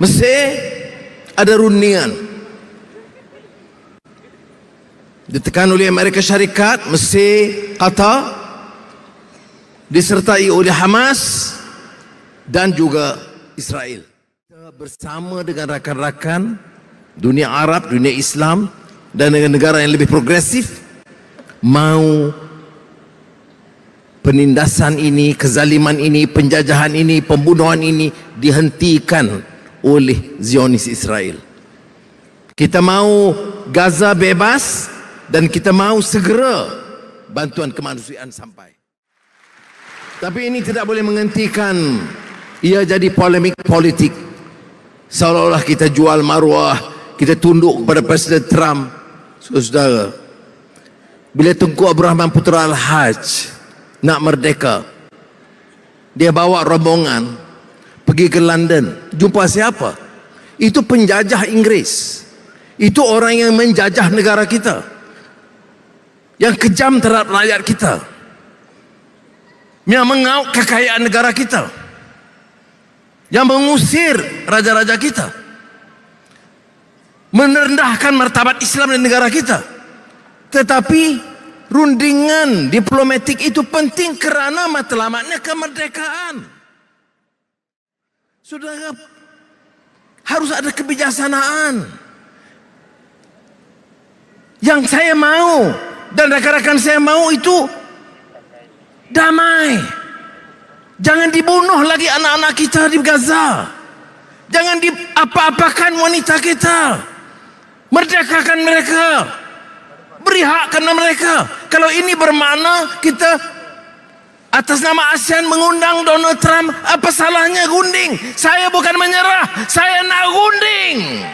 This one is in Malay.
Mesir ada rundingan, ditekan oleh Amerika Syarikat, Mesir, Qatar, disertai oleh Hamas dan juga Israel. Kita bersama dengan rakan-rakan dunia Arab, dunia Islam dan dengan negara yang lebih progresif mau penindasan ini, kezaliman ini, penjajahan ini, pembunuhan ini dihentikan oleh Zionis Israel. Kita mau Gaza bebas dan kita mau segera bantuan kemanusiaan sampai. Tapi ini tidak boleh menghentikan ia jadi polemik politik, seolah-olah kita jual maruah, kita tunduk kepada Presiden Trump. Saudara, bila Tunku Abdul Rahman Putra Al-Haj nak merdeka, dia bawa rombongan pergi ke London. Jumpa siapa? Itu penjajah Inggris. Itu orang yang menjajah negara kita, yang kejam terhadap rakyat kita, yang mengauk kekayaan negara kita, yang mengusir raja-raja kita, merendahkan martabat Islam dan negara kita. Tetapi rundingan diplomatik itu penting kerana matlamatnya kemerdekaan. Saudara, harus ada kebijaksanaan. Yang saya mau dan rakan-rakan saya mau itu damai. Jangan dibunuh lagi anak-anak kita di Gaza. Jangan diapa-apakan wanita kita. Merdekakan mereka. Beri hak kepada mereka. Kalau ini bermakna kita atas nama ASEAN mengundang Donald Trump, apa salahnya gunting? Saya bukan menyerah, saya nak gunting.